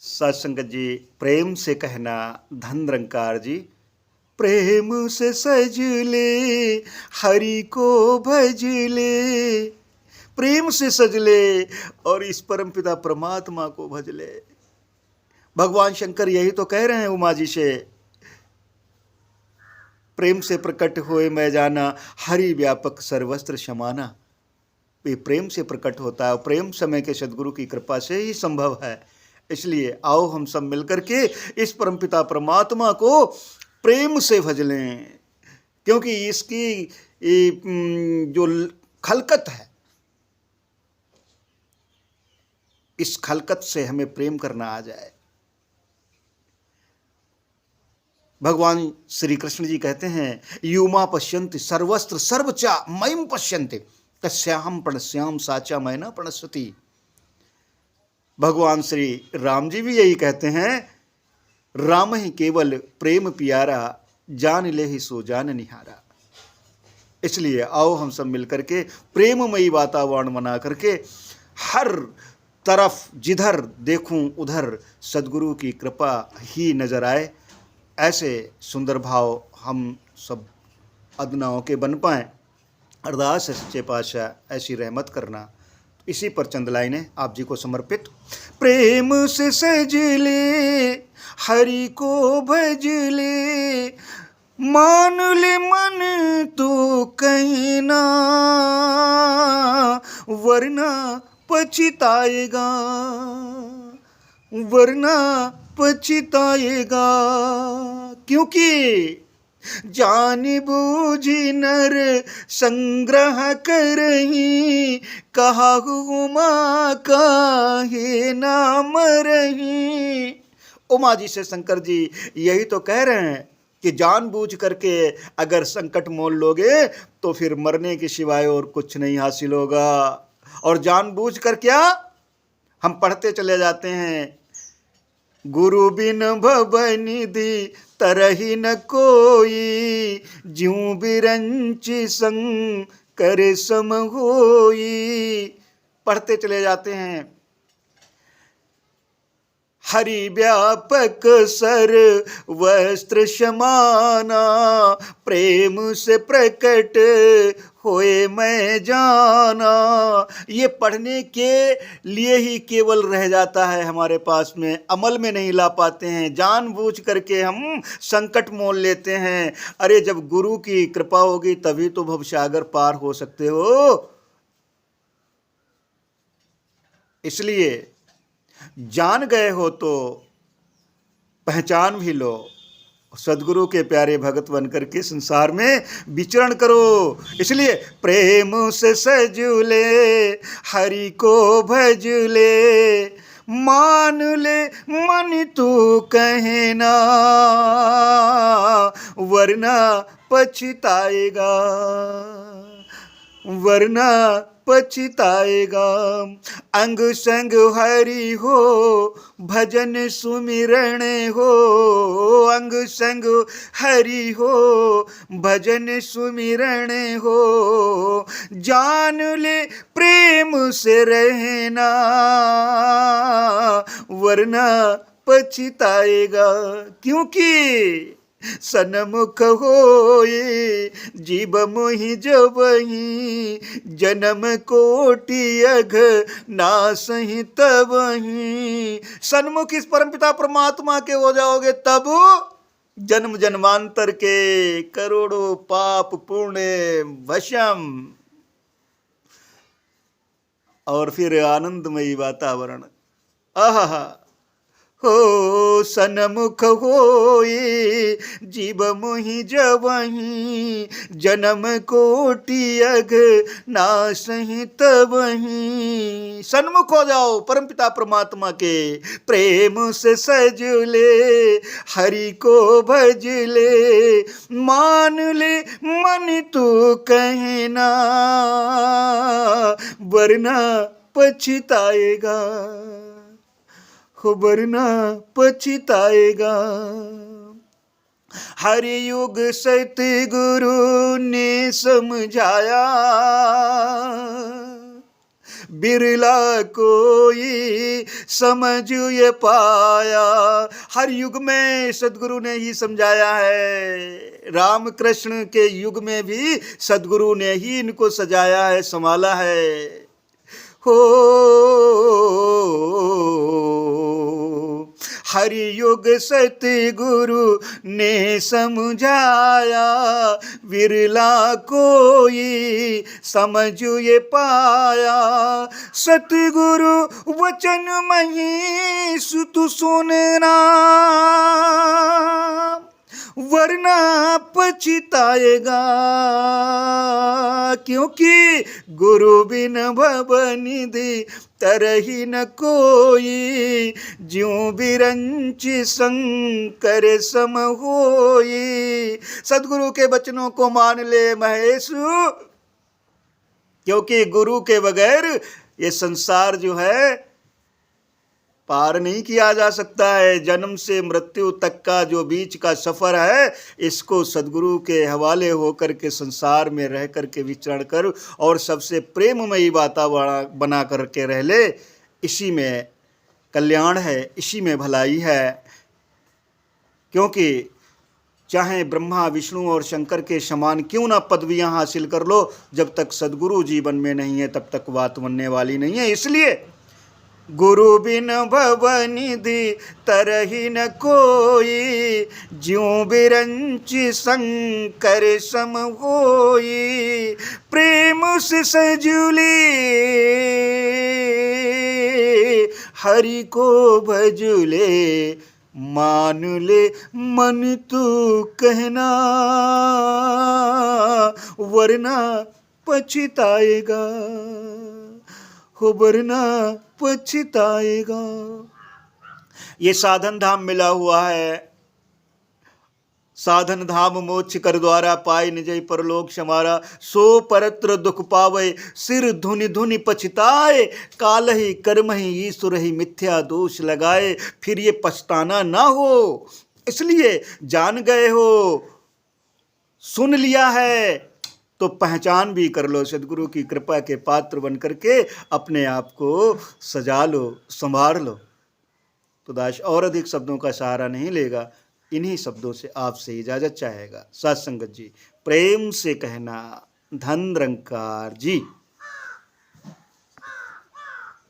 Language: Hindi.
साध संगत जी, प्रेम से कहना धन निरंकार जी। प्रेम से सज ले, हरि को भज ले। प्रेम से सज ले और इस परमपिता परमात्मा को भज ले। भगवान शंकर यही तो कह रहे हैं उमा जी से। प्रेम से प्रकट होए मैं जाना, हरि व्यापक सर्वस्त्र समाना। ये प्रेम से प्रकट होता है और प्रेम समय के सदगुरु की कृपा से ही संभव है। इसलिए आओ हम सब मिलकर के इस परमपिता परमात्मा को प्रेम से भज लें, क्योंकि इसकी जो खलकत है, इस खलकत से हमें प्रेम करना आ जाए। भगवान श्री कृष्ण जी कहते हैं, युमा पश्यन्ति सर्वस्त्र सर्वचा मयम पश्यन्ति तस्याहम प्रणश्याम साचा मैं न प्रणश्यति। भगवान श्री राम जी भी यही कहते हैं, राम ही केवल प्रेम प्यारा, जान ले ही सो जान निहारा। इसलिए आओ हम सब मिलकर के प्रेममयी वातावरण बना करके हर तरफ जिधर देखूं उधर सदगुरु की कृपा ही नजर आए, ऐसे सुंदर भाव हम सब अदनाओं के बन पाएं। अरदास है सच्चे पातशाह ऐसी रहमत करना। इसी पर चंद लाइनें आप जी को समर्पित। प्रेम से सज ले, हरि को भज ले, मान ले मन तो कहना, वरना पछताएगा, वरना पछताएगा। क्योंकि जान बूझी नर संग्रह करही, कहा उमा काहे नाम रही। उमा जी से शंकर जी यही तो कह रहे हैं कि जानबूझ करके अगर संकट मोल लोगे तो फिर मरने के सिवाय और कुछ नहीं हासिल होगा। और जानबूझ कर क्या हम पढ़ते चले जाते हैं, गुरु बिन भवनिधि तरही न कोई, ज्यों बिरंचि संग करे सम होई। पढ़ते चले जाते हैं, हरि व्यापक सर वस्त्र समाना, प्रेम से प्रकट होए मैं जाना। ये पढ़ने के लिए ही केवल रह जाता है हमारे पास में, अमल में नहीं ला पाते हैं। जानबूझ करके हम संकट मोल लेते हैं। अरे जब गुरु की कृपा होगी तभी तो भवसागर पार हो सकते हो। इसलिए जान गए हो तो पहचान भी लो, सदगुरु के प्यारे भगत बन करके संसार में विचरण करो। इसलिए प्रेम से सजुले, हरि को भज ले, मान ले मन तू कहना, वरना पछताएगा, वरना पछताएगा। अंग संग हरि हो, भजन सुमिरण हो, अंग संग हरि हो, भजन सुमिरण हो, जान ले प्रेम से रहना, वरना पछताएगा। क्योंकि सन्मुख होए जीव मोहि जबहि, जन्म कोटि अघ नासहि तबहि। सन्मुख इस परमपिता परमात्मा के हो जाओगे तब जन्म जन्मांतर के करोड़ों पाप पुण्य वशम, और फिर आनंदमयी वातावरण। आहा हो सन्मुख होए जीव मोहि जबहि, जन्म कोटि अघ नासहि तबहि। सन्मुख हो जाओ परमपिता परमात्मा के, प्रेम से सज ले, हरि को भज ले, मान ले मन तू कहना, वरना पछताएगा, वरना पछताएगा। हरि युग सतगुरु ने समझाया, बिरला कोई समझ ये पाया। हर युग में सदगुरु ने ही समझाया है। राम कृष्ण के युग में भी सदगुरु ने ही इनको सजाया है, संभाला है। हो हर युग सतगुरु ने समझाया, विरला कोई समझ ये पाया। सतगुरु वचन मही सुत सुनना, वरना पछताएगा। क्योंकि गुरु बिन भवनिधि तरही न कोई, ज्यों बिरंच शंकर सम होई। सदगुरु के वचनों को मान ले महेश, क्योंकि गुरु के बगैर ये संसार जो है पार नहीं किया जा सकता है। जन्म से मृत्यु तक का जो बीच का सफर है, इसको सदगुरु के हवाले होकर के संसार में रह करके विचरण कर और सबसे प्रेममयी वातावरण बना करके रह ले। इसी में कल्याण है, इसी में भलाई है। क्योंकि चाहे ब्रह्मा विष्णु और शंकर के समान क्यों ना पदवियां हासिल कर लो, जब तक सदगुरु जीवन में नहीं है तब तक बात बनने वाली नहीं है। इसलिए गुरु बिन भवनिधि तरही न कोई, ज्यों बिरंच शंकर सम होई। प्रेम से सजुली हरि को भजुले, मान ले मन तू कहना, वरना पछताएगा। हो वरना पछताएगा। ये साधन धाम मिला हुआ है। साधन धाम मोक्ष कर द्वारा, पाए निजय परलोक समारा। सो परत्र दुख पावे, सिर धुनि धुनि पछताए। काल ही कर्म ही ईश्वर ही मिथ्या दोष लगाए, फिर ये पछताना ना हो। इसलिए जान गए हो, सुन लिया है, तो पहचान भी कर लो। सदगुरु की कृपा के पात्र बन करके अपने आप को सजा लो, संभाल लो। तो दास और अधिक शब्दों का सहारा नहीं लेगा, इन्हीं शब्दों से आपसे इजाजत चाहेगा। साथ संगत जी, प्रेम से कहना, धन निरंकार जी।